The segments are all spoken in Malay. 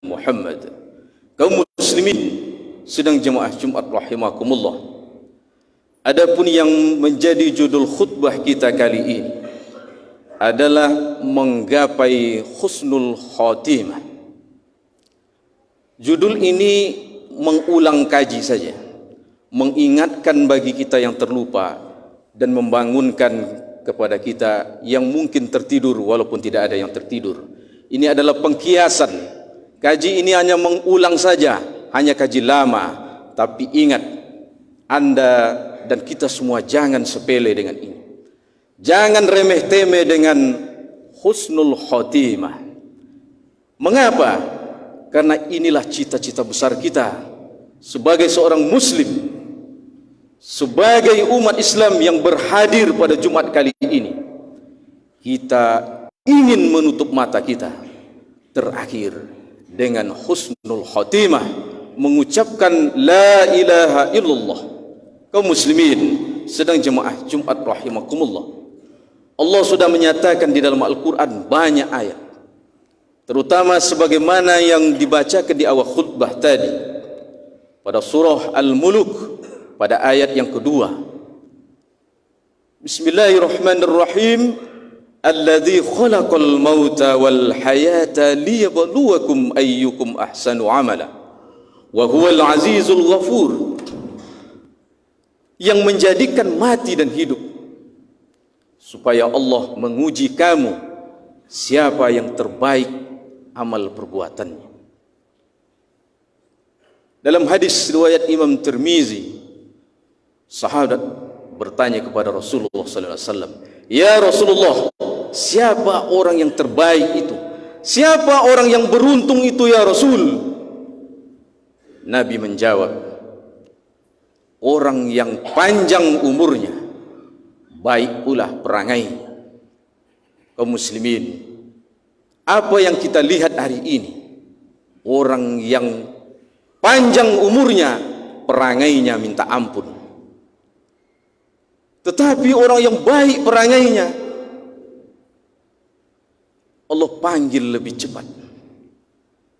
Muhammad. Kaum muslimin sedang jemaah Jumat rahimakumullah. Adapun yang menjadi judul khutbah kita kali ini adalah menggapai husnul khotimah. Judul ini mengulang kaji saja, mengingatkan bagi kita yang terlupa dan membangunkan kepada kita yang mungkin tertidur walaupun tidak ada yang tertidur. Ini adalah pengkiasan. Kaji ini hanya mengulang saja, hanya kaji lama. Tapi ingat, Anda dan kita semua jangan sepele dengan ini. Jangan remeh-temeh dengan husnul khotimah. Mengapa? Karena inilah cita-cita besar kita sebagai seorang muslim, sebagai umat Islam yang berhadir pada Jumat kali ini. Kita ingin menutup mata kita terakhir dengan husnul khotimah, mengucapkan la ilaha illallah. Kaum muslimin sedang jemaah Jumat rahimakumullah, Allah sudah menyatakan di dalam Al-Quran banyak ayat, terutama sebagaimana yang dibacakan di awal khutbah tadi pada surah Al-Muluk pada ayat yang kedua. Bismillahirrahmanirrahim. Alladzi khalaqal mauta wal hayata liyabluwakum ayyukum ahsanu amala wa huwal azizul ghafur. Yang menjadikan mati dan hidup supaya Allah menguji kamu siapa yang terbaik amal perbuatannya. Dalam hadis riwayat Imam Tirmizi, sahabat bertanya kepada Rasulullah sallallahu alaihi wasallam, "Ya Rasulullah, siapa orang yang terbaik itu? Siapa orang yang beruntung itu ya Rasul?" Nabi menjawab, orang yang panjang umurnya, baik pula perangainya. Kaum muslimin, apa yang kita lihat hari ini? Orang yang panjang umurnya, perangainya minta ampun. Tetapi orang yang baik perangainya, Allah panggil lebih cepat.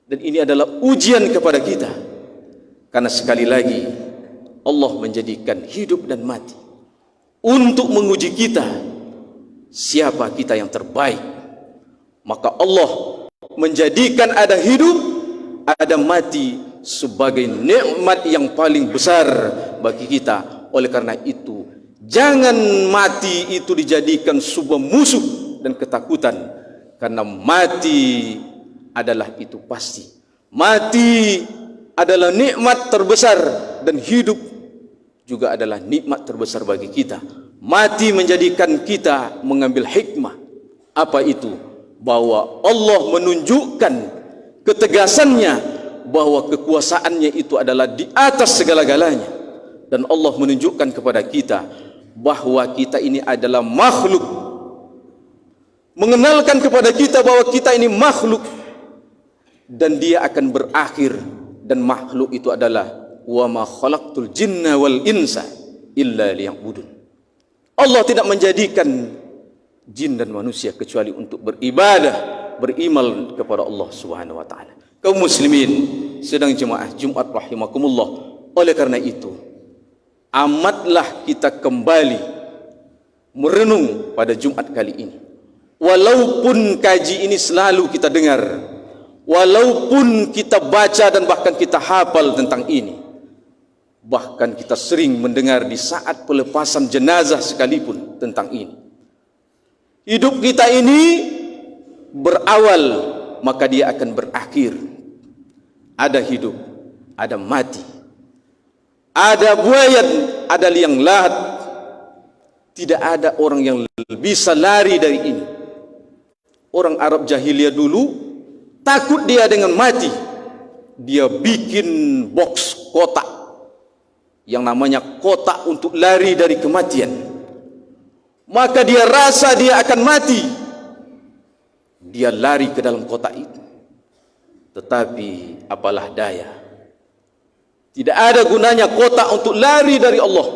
Dan ini adalah ujian kepada kita, karena sekali lagi Allah menjadikan hidup dan mati untuk menguji kita siapa kita yang terbaik. Maka Allah menjadikan ada hidup, ada mati sebagai nikmat yang paling besar bagi kita. Oleh karena itu, jangan mati itu dijadikan sebuah musuh dan ketakutan, karena mati adalah itu pasti. Mati adalah nikmat terbesar dan hidup juga adalah nikmat terbesar bagi kita. Mati menjadikan kita mengambil hikmah. Apa itu? Bahwa Allah menunjukkan ketegasannya, bahwa kekuasaannya itu adalah di atas segala-galanya. Dan Allah menunjukkan kepada kita bahwa kita ini adalah makhluk, mengenalkan kepada kita bahwa kita ini makhluk dan dia akan berakhir. Dan makhluk itu adalah wa ma khalaqtul jinna wal insa illa liya'budun. Allah tidak menjadikan jin dan manusia kecuali untuk beribadah, beriman kepada Allah Subhanahu wa taala. Kaum muslimin sedang jemaah Jumat rahimakumullah, oleh karena itu amatlah kita kembali merenung pada Jumat kali ini. Walaupun kaji ini selalu kita dengar, walaupun kita baca dan bahkan kita hafal tentang ini, bahkan kita sering mendengar di saat pelepasan jenazah sekalipun tentang ini. Hidup kita ini berawal, maka dia akan berakhir. Ada hidup, ada mati, ada buayat, ada liang lahat. Tidak ada orang yang bisa lari dari ini. Orang Arab jahiliyah dulu takut dia dengan mati. Dia bikin box kotak yang namanya kotak untuk lari dari kematian. Maka dia rasa dia akan mati, dia lari ke dalam kotak itu. Tetapi apalah daya, tidak ada gunanya kotak untuk lari dari Allah,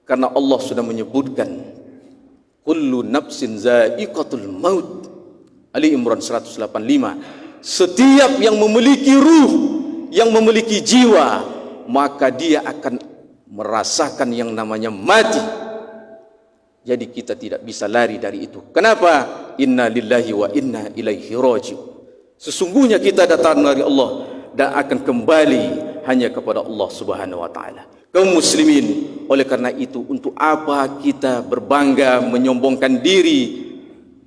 karena Allah sudah menyebutkan kullu nafsin za'iqatul maut, Ali Imran 185, Setiap yang memiliki ruh, yang memiliki jiwa, maka dia akan merasakan yang namanya mati. Jadi kita tidak bisa lari dari itu. Kenapa? Inna lillahi wa inna ilaihi raji'un. Sesungguhnya kita datang dari Allah dan akan kembali hanya kepada Allah Subhanahu wa taala. Kaum muslimin, oleh karena itu untuk apa kita berbangga, menyombongkan diri,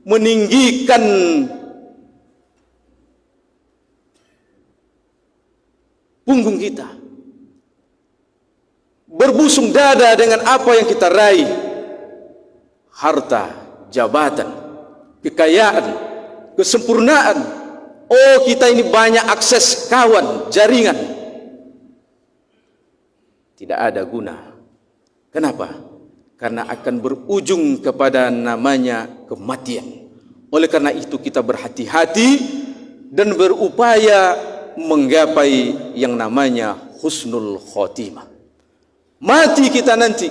meninggikan punggung kita, berbusung dada dengan apa yang kita raih, harta, jabatan, kekayaan, kesempurnaan. Oh, kita ini banyak akses kawan, jaringan. Tidak ada guna. Kenapa? Karena akan berujung kepada namanya kematian. Oleh karena itu kita berhati-hati dan berupaya menggapai yang namanya husnul khotimah. Mati kita nanti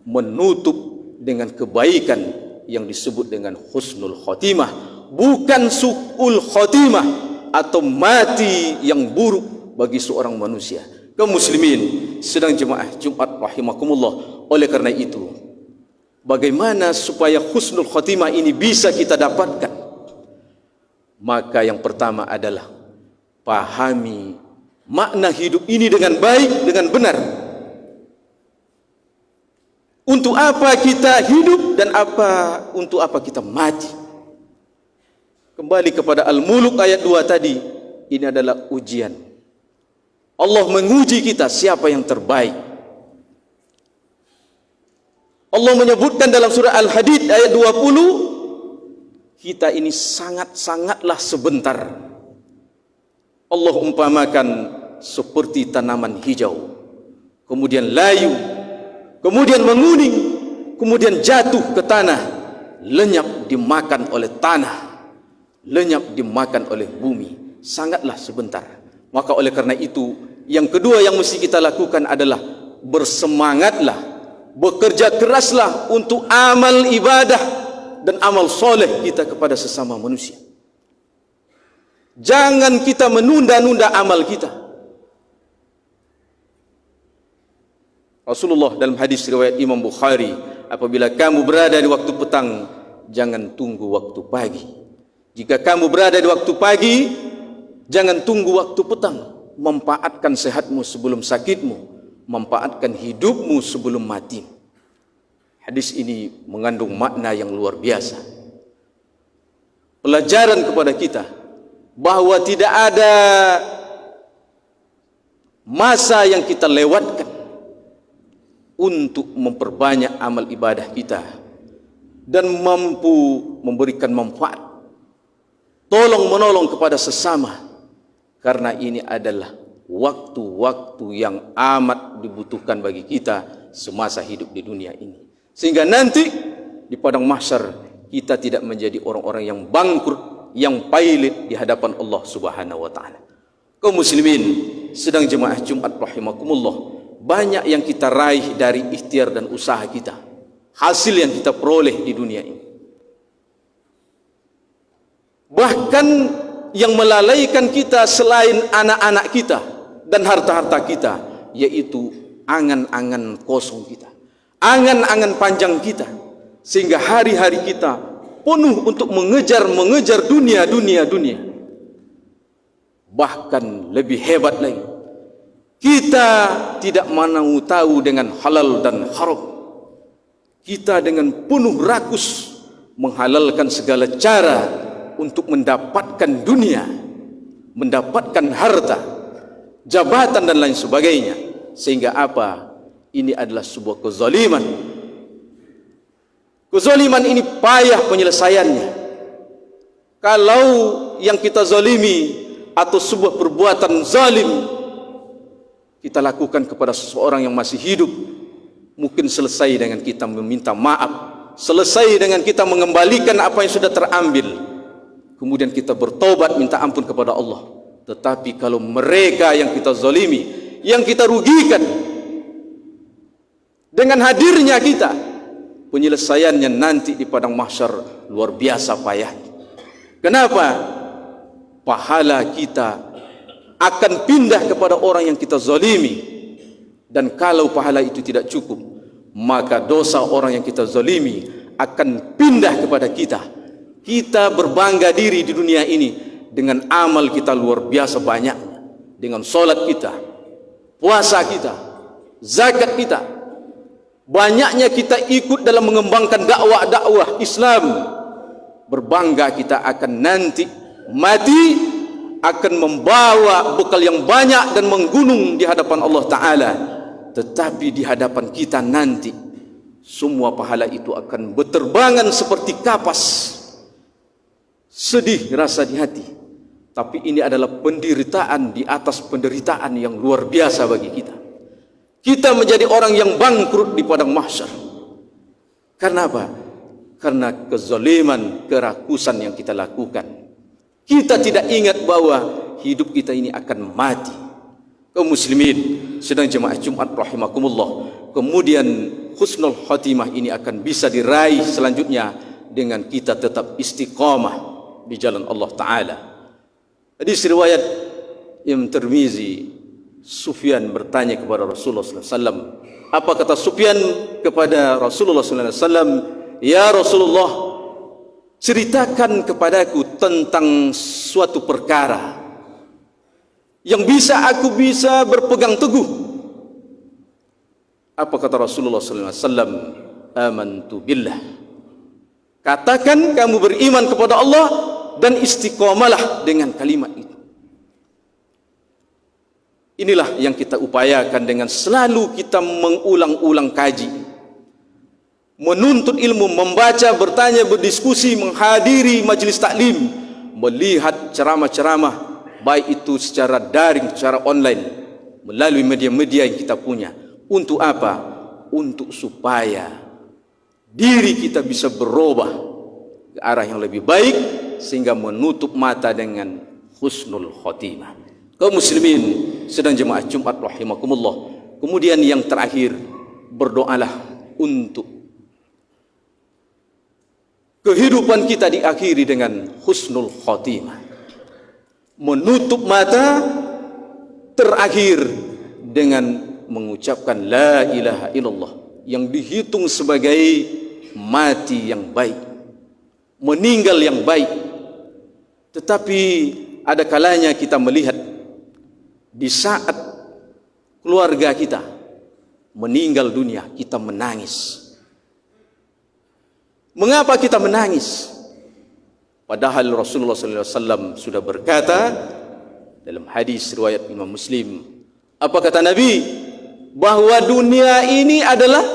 menutup dengan kebaikan yang disebut dengan husnul khotimah, bukan su'ul khotimah atau mati yang buruk bagi seorang manusia. Kaum muslimin sedang jemaah Jumat rahimakumullah, oleh karena itu bagaimana supaya husnul khotimah ini bisa kita dapatkan? Maka yang pertama adalah pahami makna hidup ini dengan baik, dengan benar. Untuk apa kita hidup dan untuk apa kita mati? Kembali kepada Al-Muluk ayat 2 tadi, ini adalah ujian. Allah menguji kita siapa yang terbaik. Allah menyebutkan dalam surah Al-Hadid ayat 20, kita ini sangat-sangatlah sebentar. Allah umpamakan seperti tanaman hijau, kemudian layu, kemudian menguning, kemudian jatuh ke tanah, lenyap dimakan oleh tanah, lenyap dimakan oleh bumi. Sangatlah sebentar. Maka oleh karena itu, yang kedua yang mesti kita lakukan adalah bersemangatlah, bekerja keraslah untuk amal ibadah dan amal soleh kita kepada sesama manusia. Jangan kita menunda-nunda amal kita. Rasulullah dalam hadis riwayat Imam Bukhari, apabila kamu berada di waktu petang, jangan tunggu waktu pagi. Jika kamu berada di waktu pagi, jangan tunggu waktu petang. Manfaatkan sehatmu sebelum sakitmu, manfaatkan hidupmu sebelum mati. Hadis ini mengandung makna yang luar biasa. Pelajaran kepada kita bahwa tidak ada masa yang kita lewatkan untuk memperbanyak amal ibadah kita dan mampu memberikan manfaat, tolong menolong kepada sesama, karena ini adalah waktu-waktu yang amat dibutuhkan bagi kita semasa hidup di dunia ini. Sehingga nanti di padang mahsyar kita tidak menjadi orang-orang yang bangkrut, yang pailit di hadapan Allah Subhanahu wa taala. Kaum muslimin sedang jemaah Jumat rahimakumullah, banyak yang kita raih dari ikhtiar dan usaha kita, hasil yang kita peroleh di dunia ini. Bahkan yang melalaikan kita selain anak-anak kita dan harta-harta kita, yaitu angan-angan kosong kita, angan-angan panjang kita, sehingga hari-hari kita penuh untuk mengejar dunia. Bahkan lebih hebat lagi, kita tidak mau tahu dengan halal dan haram. Kita dengan penuh rakus menghalalkan segala cara untuk mendapatkan dunia, mendapatkan harta, jabatan dan lain sebagainya. Sehingga apa? Ini adalah sebuah kezaliman. Kezaliman ini payah penyelesaiannya. Kalau yang kita zalimi atau sebuah perbuatan zalim kita lakukan kepada seseorang yang masih hidup, mungkin selesai dengan kita meminta maaf, selesai dengan kita mengembalikan apa yang sudah terambil, kemudian kita bertobat minta ampun kepada Allah. Tetapi kalau mereka yang kita zalimi, yang kita rugikan, dengan hadirnya kita, penyelesaiannya nanti di padang mahsyar luar biasa payahnya. Kenapa? pahala kita akan pindah kepada orang yang kita zalimi. Dan kalau pahala itu tidak cukup, maka dosa orang yang kita zalimi akan pindah kepada kita. Kita berbangga diri di dunia ini dengan amal kita luar biasa banyaknya, dengan solat kita, puasa kita, zakat kita, banyaknya kita ikut dalam mengembangkan dakwah Islam. Berbangga kita akan nanti mati akan membawa bekal yang banyak dan menggunung di hadapan Allah Ta'ala. Tetapi di hadapan kita nanti semua pahala itu akan berterbangan seperti kapas. Sedih rasa di hati. Tapi ini adalah penderitaan di atas penderitaan yang luar biasa bagi kita. Kita menjadi orang yang bangkrut di padang mahsyar. Karena apa? Karena kezaliman, kerakusan yang kita lakukan. Kita tidak ingat bahwa hidup kita ini akan mati. Kaum muslimin sedang jemaah Jumat rahimakumullah, kemudian husnul khatimah ini akan bisa diraih selanjutnya dengan kita tetap istiqamah di jalan Allah Ta'ala. Hadis riwayat Imam Tirmizi, Sufyan bertanya kepada Rasulullah SAW. Apa kata Sufyan kepada Rasulullah SAW? Ya Rasulullah, ceritakan kepadaku tentang suatu perkara yang aku bisa berpegang teguh. Apa kata Rasulullah SAW? Amantu billah. Katakan kamu beriman kepada Allah dan istiqamalah dengan kalimat itu. Inilah yang kita upayakan dengan selalu kita mengulang-ulang kaji, menuntut ilmu, membaca, bertanya, berdiskusi, menghadiri majelis taklim, melihat ceramah-ceramah, baik itu secara daring, secara online, melalui media-media yang kita punya. Untuk apa? Untuk supaya diri kita bisa berubah ke arah yang lebih baik, sehingga menutup mata dengan husnul khotimah. Kaum muslimin sedang jemaah Jumat rahimakumullah. Kemudian yang terakhir, berdoalah untuk kehidupan kita diakhiri dengan husnul khotimah. Menutup mata terakhir dengan mengucapkan la ilaha illallah, yang dihitung sebagai mati yang baik, meninggal yang baik. Tetapi ada kalanya kita melihat di saat keluarga kita meninggal dunia, kita menangis. Mengapa kita menangis? Padahal Rasulullah SAW sudah berkata dalam hadis riwayat Imam Muslim, apa kata Nabi? Bahwa dunia ini adalah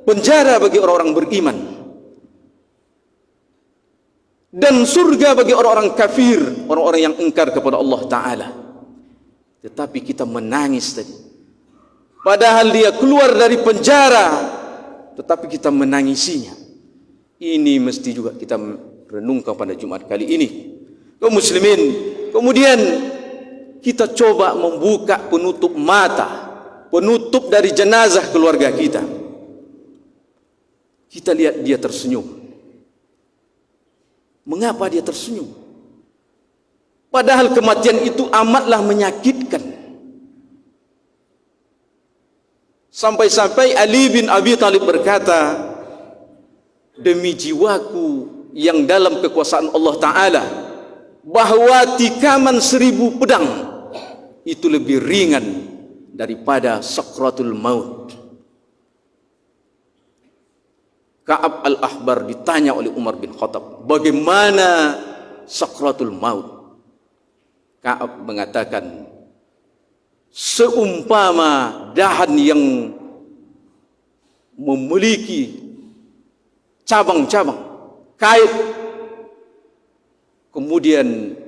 penjara bagi orang-orang beriman dan surga bagi orang-orang kafir, orang-orang yang ingkar kepada Allah Ta'ala. Tetapi kita menangis tadi, padahal dia keluar dari penjara, tetapi kita menangisinya. Ini mesti juga kita renungkan pada Jumat kali ini. Kaum muslimin, kemudian kita coba membuka penutup mata, penutup dari jenazah keluarga kita. Kita lihat dia tersenyum. Mengapa dia tersenyum? Padahal kematian itu amatlah menyakitkan. Sampai-sampai Ali bin Abi Thalib berkata, demi jiwaku yang dalam kekuasaan Allah Ta'ala, bahwa tikaman 1000 pedang itu lebih ringan daripada sakratul maut. Ka'ab al-Ahbar ditanya oleh Umar bin Khattab, bagaimana sakratul maut? Ka'ab mengatakan, seumpama dahan yang memiliki cabang-cabang, kait, kemudian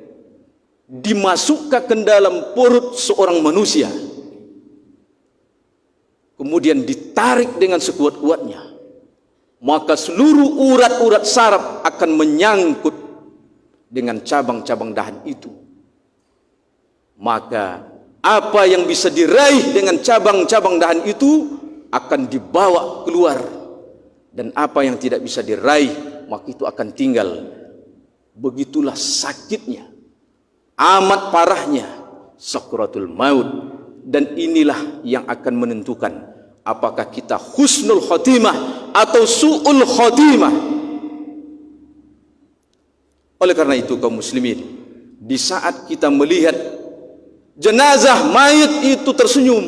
dimasukkan ke dalam perut seorang manusia, kemudian ditarik dengan sekuat-kuatnya, maka seluruh urat-urat saraf akan menyangkut dengan cabang-cabang dahan itu. Maka apa yang bisa diraih dengan cabang-cabang dahan itu akan dibawa keluar, dan apa yang tidak bisa diraih maka itu akan tinggal. Begitulah sakitnya amat parahnya sakratul maut, dan inilah yang akan menentukan apakah kita husnul khotimah atau su'ul khotimah. Oleh karena itu kaum muslimin, di saat kita melihat jenazah mayit itu tersenyum,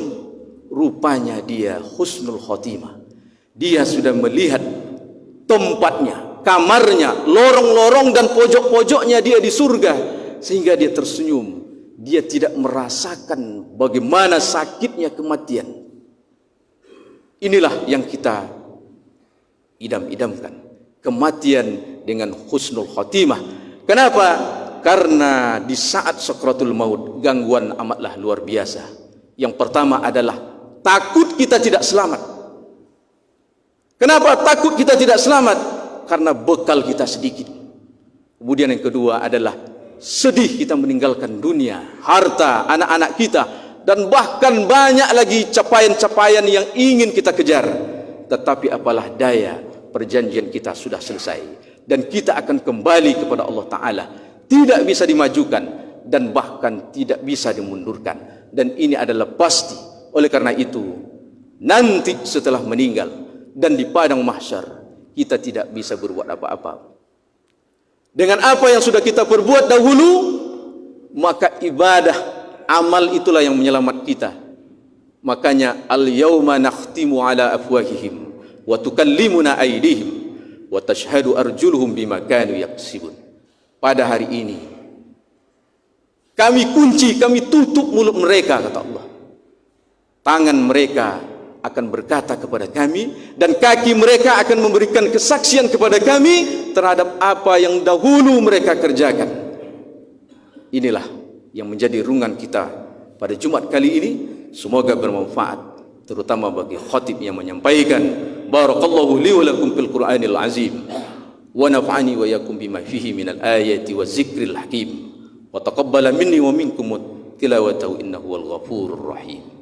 rupanya dia husnul khotimah. Dia sudah melihat tempatnya, kamarnya, lorong-lorong dan pojok-pojoknya dia di surga, sehingga dia tersenyum. Dia tidak merasakan bagaimana sakitnya kematian. Inilah yang kita idam-idamkan, kematian dengan husnul khotimah. Kenapa? Karena di saat sakratul maut gangguan amatlah luar biasa. Yang pertama adalah takut kita tidak selamat. Kenapa takut kita tidak selamat? Karena bekal kita sedikit. Kemudian yang kedua adalah sedih kita meninggalkan dunia, harta, anak-anak kita, dan bahkan banyak lagi capaian-capaian yang ingin kita kejar. Tetapi apalah daya, perjanjian kita sudah selesai dan kita akan kembali kepada Allah Ta'ala. Tidak bisa dimajukan dan bahkan tidak bisa dimundurkan. Dan ini adalah pasti. Oleh karena itu, nanti setelah meninggal dan di padang mahsyar, kita tidak bisa berbuat apa-apa. Dengan apa yang sudah kita perbuat dahulu, maka ibadah, amal itulah yang menyelamat kita. Makanya al-yawma nakhtimu ala afwahihim wa tukallimuna aydihim wa tashhadu arjuluhum bima kanu yaksibun. Pada hari ini kami kunci, kami tutup mulut mereka, kata Allah. Tangan mereka akan berkata kepada kami dan kaki mereka akan memberikan kesaksian kepada kami terhadap apa yang dahulu mereka kerjakan. Inilah yang menjadi rungan kita pada Jumat kali ini. Semoga bermanfaat, terutama bagi khatib yang menyampaikan. Barakallahu li wa lakum fil Qur'anil azim wa naf'ani wa yakum bima fihi minal ayati wa zikril hakim wa taqabbala minni wa minkum tilawatahu innahu wal ghafurur rahim.